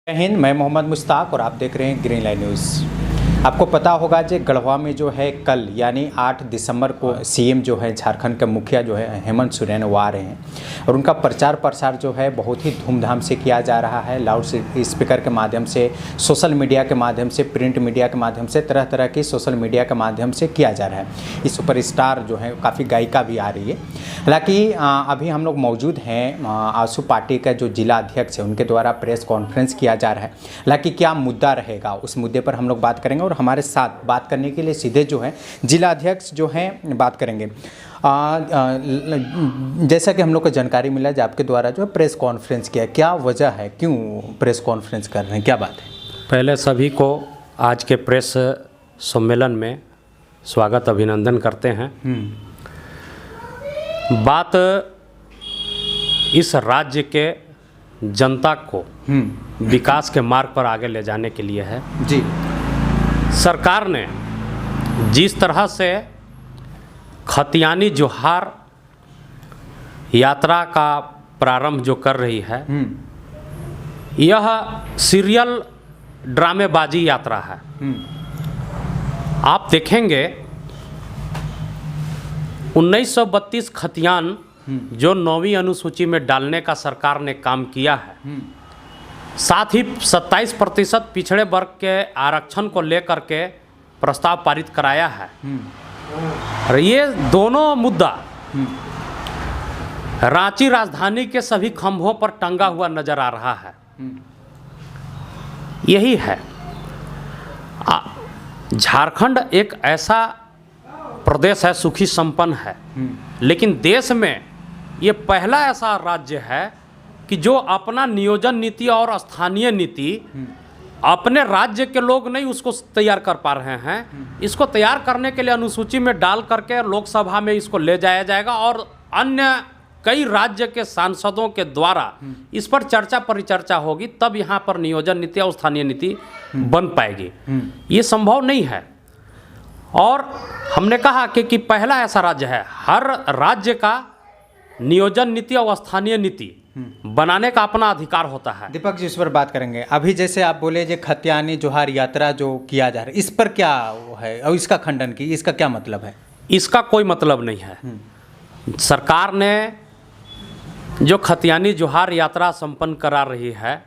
जय हिंद। मैं मोहम्मद मुश्ताक और आप देख रहे हैं ग्रीन लाइन न्यूज़। आपको पता होगा जो गढ़वा में जो है कल यानी 8 दिसंबर को सीएम जो है झारखंड के मुखिया जो है हेमंत सोरेन वो आ रहे हैं और उनका प्रचार प्रसार जो है बहुत ही धूमधाम से किया जा रहा है। लाउड स्पीकर के माध्यम से, सोशल मीडिया के माध्यम से, प्रिंट मीडिया के माध्यम से, तरह तरह की सोशल मीडिया के माध्यम से किया जा रहा है। इस सुपरस्टार जो है काफ़ी गायिका भी आ रही है। हालांकि अभी हम लोग मौजूद हैं आजसू पार्टी का जो जिला अध्यक्ष है उनके द्वारा प्रेस कॉन्फ्रेंस किया जा रहा है। हालांकि क्या मुद्दा रहेगा उस मुद्दे पर हम लोग बात करेंगे और हमारे साथ बात करने के लिए सीधे जो है जिला अध्यक्ष जो हैं बात करेंगे। जैसा कि हम लोग को जानकारी मिला जो आपके द्वारा जो है प्रेस कॉन्फ्रेंस किया, क्या वजह है, क्यों प्रेस कॉन्फ्रेंस कर रहे हैं, क्या बात है? पहले सभी को आज के प्रेस सम्मेलन में स्वागत अभिनंदन करते हैं। बात इस राज्य के जनता को विकास के मार्ग पर आगे ले जाने के लिए है जी। सरकार ने जिस तरह से खतियानी जोहार यात्रा का प्रारंभ जो कर रही है, यह सीरियल ड्रामेबाजी यात्रा है। आप देखेंगे 1932 खतियान जो 9वीं अनुसूची में डालने का सरकार ने काम किया है, साथ ही 27% पिछड़े वर्ग के आरक्षण को लेकर के प्रस्ताव पारित कराया है। और ये दोनों मुद्दा रांची राजधानी के सभी खंभों पर टंगा हुआ नजर आ रहा है। यही है, झारखंड एक ऐसा प्रदेश है, सुखी संपन्न है, लेकिन देश में ये पहला ऐसा राज्य है कि जो अपना नियोजन नीति और स्थानीय नीति अपने राज्य के लोग नहीं उसको तैयार कर पा रहे हैं। इसको तैयार करने के लिए अनुसूची में डाल करके लोकसभा में इसको ले जाया जाएगा और अन्य कई राज्य के सांसदों के द्वारा इस पर चर्चा परिचर्चा होगी, तब यहाँ पर नियोजन नीति और स्थानीय नीति बन पाएगी। ये संभव नहीं है। और हमने कहा कि पहला ऐसा राज्य है, हर राज्य का नियोजन नीति और स्थानीय नीति बनाने का अपना अधिकार होता है। दीपक जी, इस पर बात करेंगे। अभी जैसे आप बोले जो खतियानी जोहार यात्रा जो किया जा रहा है, इस पर क्या है और इसका खंडन की, इसका क्या मतलब है? इसका कोई मतलब नहीं है। सरकार ने जो खतियानी जोहार यात्रा संपन्न करा रही है,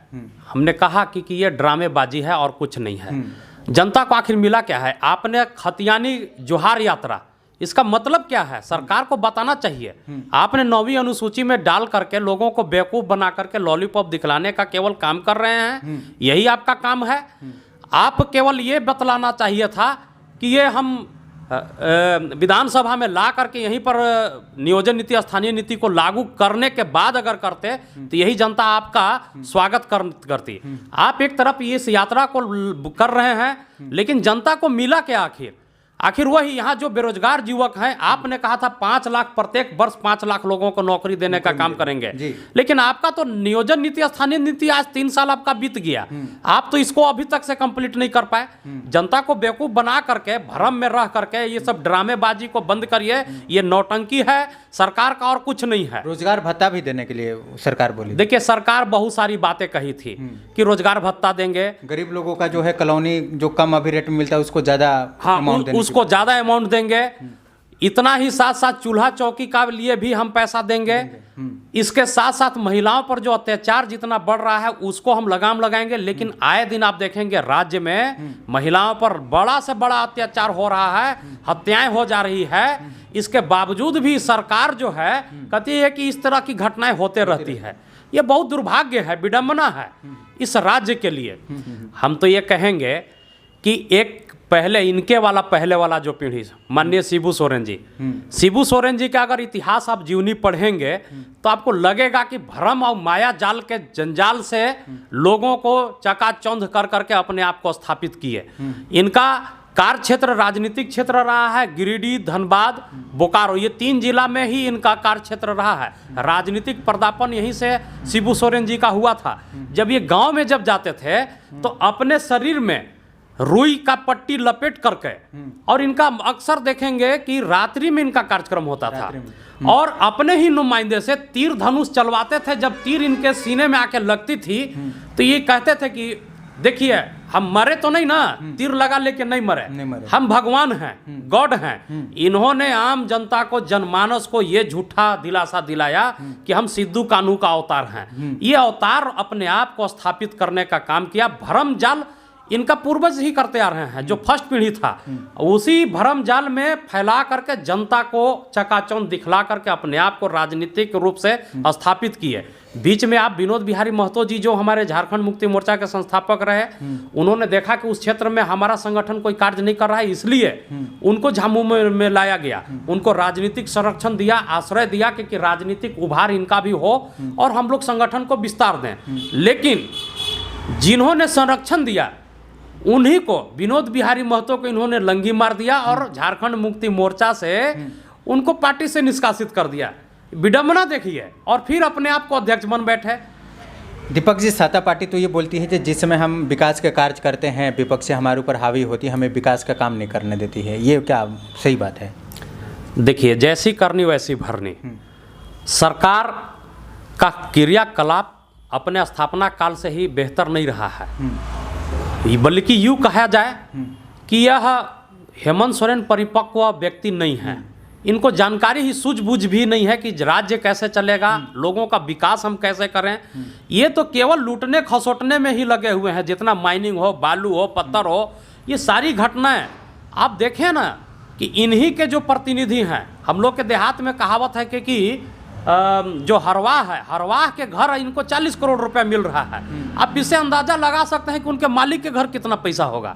हमने कहा कि ये ड्रामेबाजी है और कुछ नहीं है। जनता को आखिर मिला क्या है? आपने खतियानी जोहार यात्रा, इसका मतलब क्या है? सरकार को बताना चाहिए। आपने 9वीं अनुसूची में डाल करके लोगों को बेवकूफ़ बना करके लॉलीपॉप दिखलाने का केवल काम कर रहे हैं। यही आपका काम है। आप केवल ये बतलाना चाहिए था कि ये हम विधानसभा में ला करके यहीं पर नियोजन नीति स्थानीय नीति को लागू करने के बाद अगर करते तो यही जनता आपका स्वागत करती। आप एक तरफ इस यात्रा को कर रहे हैं, लेकिन जनता को मिला क्या आखिर वही यहाँ जो बेरोजगार युवक हैं, आपने कहा था 5 लाख प्रत्येक वर्ष 5 लाख लोगों को नौकरी देने का काम करेंगे, लेकिन आपका तो नियोजन नीति स्थानीय नीति आज 3 साल आपका बीत गया, आप तो इसको अभी तक से कंप्लीट नहीं कर पाए। जनता को बेवकूफ बना करके, भ्रम में रह करके ये सब ड्रामेबाजी को बंद करिए। ये नौटंकी है सरकार का और कुछ नहीं है। रोजगार भत्ता भी देने के लिए सरकार बोली। देखिए, सरकार बहुत सारी बातें कही थी कि रोजगार भत्ता देंगे, गरीब लोगों का जो है कॉलोनी जो कम अभी रेट में मिलता है उसको ज्यादा अमाउंट देने, उसको ज़्यादा अमाउंट देंगे। इतना ही साथ साथ चूल्हा चौकी का लिए भी हम पैसा देंगे। इसके साथ साथ महिलाओं पर जो अत्याचार जितना बढ़ रहा है उसको हम लगाम लगाएंगे। लेकिन आए दिन आप देखेंगे राज्य में महिलाओं पर बड़ा से बड़ा अत्याचार हो रहा है, हत्याएं हो जा रही है। इसके बावजूद भी सरकार जो है कहती है कि इस तरह की घटनाएं होते रहती है। ये बहुत दुर्भाग्य है, विडंबना है इस राज्य के लिए। हम तो ये कहेंगे कि एक पहले वाला जो पीढ़ी, माननीय शिबू सोरेन जी का अगर इतिहास आप जीवनी पढ़ेंगे तो आपको लगेगा कि भ्रम और माया जाल के जंजाल से लोगों को चकाचौंध कर करके अपने आप को स्थापित किए। इनका कार्य क्षेत्र राजनीतिक क्षेत्र रहा है, गिरिडीह, धनबाद, बोकारो, ये 3 जिला में ही इनका कार्य क्षेत्र रहा है। राजनीतिक पर्दापन यहीं से शिबू सोरेन जी का हुआ था। जब ये गांव में जब जाते थे तो अपने शरीर में रुई का पट्टी लपेट करके, और इनका अक्सर देखेंगे कि रात्रि में इनका कार्यक्रम होता था, और अपने ही नुमाइंदे से तीर धनुष चलवाते थे। जब तीर इनके सीने में आके लगती थी तो ये कहते थे कि देखिए हम मरे तो नहीं ना, तीर लगा लेके नहीं मरे, हम भगवान हैं, गॉड हैं। इन्होंने आम जनता को, जनमानस को ये झूठा दिलासा दिलाया कि हम सिद्धू कान्हू का अवतार हैं। ये अवतार अपने आप को स्थापित करने का काम किया। भरम जाल इनका पूर्वज ही करते आ रहे हैं, जो फर्स्ट पीढ़ी था, उसी भरम जाल में फैला करके जनता को चकाचौंध दिखला करके अपने आप को राजनीतिक रूप से स्थापित किए। बीच में आप विनोद बिहारी महतो जी, जो हमारे झारखंड मुक्ति मोर्चा के संस्थापक रहे, उन्होंने देखा कि उस क्षेत्र में हमारा संगठन कोई कार्य नहीं कर रहा है, इसलिए उनको झामू में लाया गया, उनको राजनीतिक संरक्षण दिया, आश्रय दिया कि राजनीतिक उभार इनका भी हो और हम लोग संगठन को विस्तार दें। लेकिन जिन्होंने संरक्षण दिया उन्हीं को, विनोद बिहारी महतो को इन्होंने लंगी मार दिया और झारखंड मुक्ति मोर्चा से उनको पार्टी से निष्कासित कर दिया। विडंबना देखिए, और फिर अपने आप को अध्यक्ष बन बैठे। दीपक जी, सत्ता पार्टी तो ये बोलती है कि जिस समय हम विकास के कार्य करते हैं विपक्ष से हमारे ऊपर हावी होती है, हमें विकास का काम नहीं करने देती है, ये क्या सही बात है? देखिए, जैसी करनी वैसी भरनी। सरकार का क्रियाकलाप अपने स्थापना काल से ही बेहतर नहीं रहा है, बल्कि यूँ कहा जाए कि यह हेमंत सोरेन परिपक्व व्यक्ति नहीं है। इनको जानकारी ही सूझबूझ भी नहीं है कि राज्य कैसे चलेगा, लोगों का विकास हम कैसे करें। ये तो केवल लूटने खसोटने में ही लगे हुए हैं। जितना माइनिंग हो, बालू हो, पत्थर हो, ये सारी घटनाएं आप देखें ना कि इन्हीं के जो प्रतिनिधि हैं। हम लोग के देहात में कहावत है कि जो हरवाह है, हरवाह के घर इनको 40 करोड़ रुपए मिल रहा है। आप इससे अंदाजा लगा सकते हैं कि उनके मालिक के घर कितना पैसा होगा।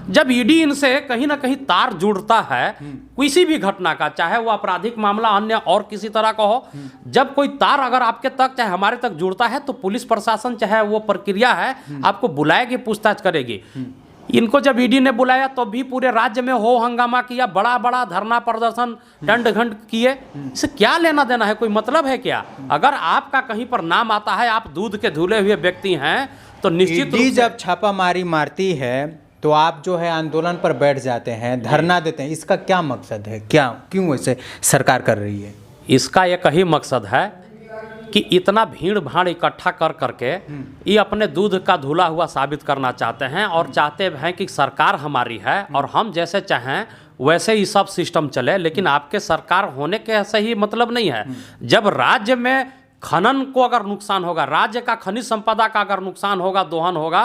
जब ईडी इनसे कहीं ना कहीं तार जुड़ता है किसी भी घटना का, चाहे वो आपराधिक मामला अन्य और किसी तरह का हो, जब कोई तार अगर आपके तक चाहे हमारे तक जुड़ता है तो पुलिस प्रशासन चाहे वो प्रक्रिया है आपको बुलाएगी, पूछताछ करेगी। इनको जब ईडी ने बुलाया तो भी पूरे राज्य में हो हंगामा किया, बड़ा बड़ा धरना प्रदर्शन दंड घंट किए। इससे क्या लेना देना है, कोई मतलब है क्या? अगर आपका कहीं पर नाम आता है, आप दूध के धुले हुए व्यक्ति हैं, तो निश्चित रूप से जब छापामारी मारती है तो आप जो है आंदोलन पर बैठ जाते हैं, धरना देते हैं। इसका क्या मकसद है? क्या, क्यों ऐसे सरकार कर रही है? इसका एक ही मकसद है कि इतना भीड़ भाड़ इकट्ठा कर करके ये अपने दूध का धुला हुआ साबित करना चाहते हैं, और चाहते हैं कि सरकार हमारी है और हम जैसे चाहें वैसे ही सब सिस्टम चले। लेकिन आपके सरकार होने के सही मतलब नहीं है। जब राज्य में खनन को अगर नुकसान होगा, राज्य का खनिज संपदा का अगर नुकसान होगा, दोहन होगा,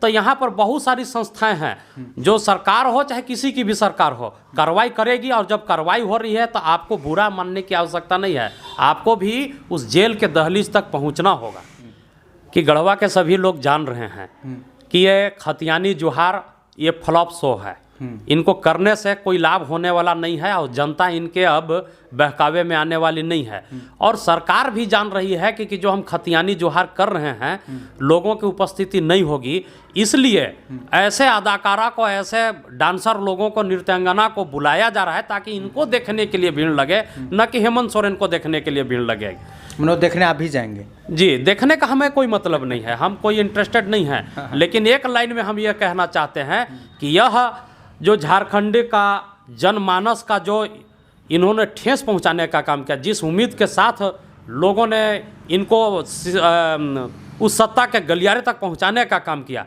तो यहाँ पर बहुत सारी संस्थाएं हैं, जो सरकार हो चाहे किसी की भी सरकार हो, कार्रवाई करेगी। और जब कार्रवाई हो रही है तो आपको बुरा मानने की आवश्यकता नहीं है, आपको भी उस जेल के दहलीज तक पहुँचना होगा। कि गढ़वा के सभी लोग जान रहे हैं कि ये खतियानी जोहार ये फ्लॉप शो है, इनको करने से कोई लाभ होने वाला नहीं है, और जनता इनके अब बहकावे में आने वाली नहीं है। और सरकार भी जान रही है कि जो हम खतियानी जोहार कर रहे हैं लोगों की उपस्थिति नहीं होगी, इसलिए ऐसे अदाकारा को, ऐसे डांसर लोगों को, नृत्यांगना को बुलाया जा रहा है ताकि इनको देखने के लिए भीड़ लगे, न कि हेमंत सोरेन को देखने के लिए भीड़ लगे। मनोज, देखने आप भी जाएंगे? जी, देखने का हमें कोई मतलब नहीं है, हम कोई इंटरेस्टेड नहीं है। लेकिन एक लाइन में हम ये कहना चाहते हैं कि यह जो झारखंड का जनमानस का जो इन्होंने ठेस पहुंचाने का काम किया, जिस उम्मीद के साथ लोगों ने इनको उस सत्ता के गलियारे तक पहुंचाने का काम किया,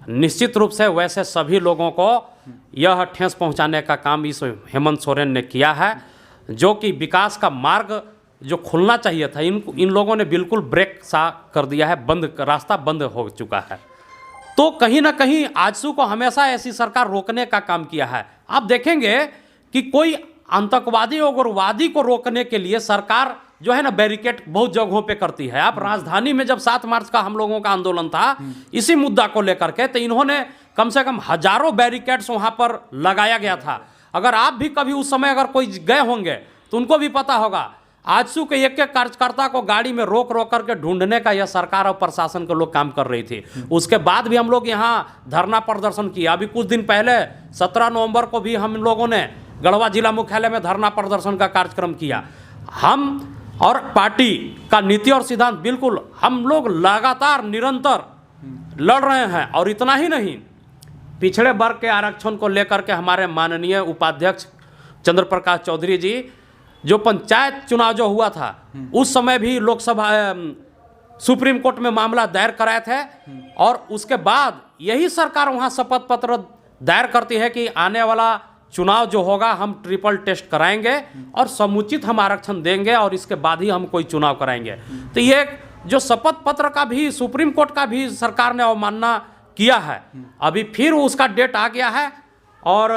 निश्चित रूप से वैसे सभी लोगों को यह ठेस पहुंचाने का काम इस हेमंत सोरेन ने किया है। जो कि विकास का मार्ग जो खुलना चाहिए था, इन लोगों ने बिल्कुल ब्रेक सा कर दिया है, रास्ता बंद हो चुका है। तो कहीं ना कहीं आजसू को हमेशा ऐसी सरकार रोकने का काम किया है। आप देखेंगे कि कोई आतंकवादी उग्रवादी को रोकने के लिए सरकार जो है ना बैरिकेड बहुत जगहों पे करती है। आप राजधानी में जब 7 मार्च का हम लोगों का आंदोलन था इसी मुद्दा को लेकर के, तो इन्होंने कम से कम हजारों बैरिकेड्स वहां पर लगाया गया था। अगर आप भी कभी उस समय अगर कोई गए होंगे तो उनको भी पता होगा, आजसू के एक कार्यकर्ता को गाड़ी में रोक रोक करके ढूंढने का यह सरकार और प्रशासन के लोग काम कर रही थी। उसके बाद भी हम लोग यहाँ धरना प्रदर्शन किया। अभी कुछ दिन पहले 17 नवंबर को भी हम लोगों ने गढ़वा जिला मुख्यालय में धरना प्रदर्शन का कार्यक्रम किया। हम और पार्टी का नीति और सिद्धांत बिल्कुल हम लोग लगातार निरंतर लड़ रहे हैं। और इतना ही नहीं, पिछड़े वर्ग के आरक्षण को लेकर के हमारे माननीय उपाध्यक्ष चंद्र प्रकाश चौधरी जी जो पंचायत चुनाव जो हुआ था उस समय भी लोकसभा सुप्रीम कोर्ट में मामला दायर कराए थे और उसके बाद यही सरकार वहाँ शपथ पत्र दायर करती है कि आने वाला चुनाव जो होगा हम ट्रिपल टेस्ट कराएंगे और समुचित हम आरक्षण देंगे और इसके बाद ही हम कोई चुनाव कराएंगे। तो ये जो शपथ पत्र का भी सुप्रीम कोर्ट का भी सरकार ने अवमानना किया है। अभी फिर उसका डेट आ गया है और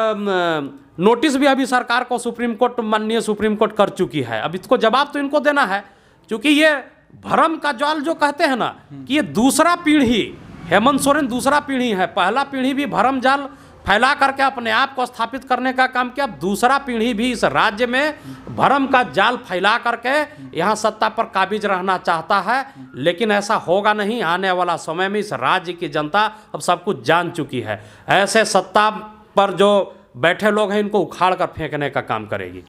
नोटिस भी अभी सरकार को सुप्रीम कोर्ट माननीय सुप्रीम कोर्ट कर चुकी है। अब इसको जवाब तो इनको देना है, क्योंकि ये भ्रम का जाल जो कहते हैं ना कि ये दूसरा पीढ़ी, हेमंत सोरेन दूसरा पीढ़ी है। पहला पीढ़ी भी भ्रम जाल फैला करके अपने आप को स्थापित करने का काम किया। अब दूसरा पीढ़ी भी इस राज्य में भ्रम का जाल फैला करके यहाँ सत्ता पर काबिज रहना चाहता है, लेकिन ऐसा होगा नहीं। आने वाला समय में इस राज्य की जनता अब सब कुछ जान चुकी है। ऐसे सत्ता पर जो बैठे लोग हैं इनको उखाड़ कर फेंकने का काम करेगी।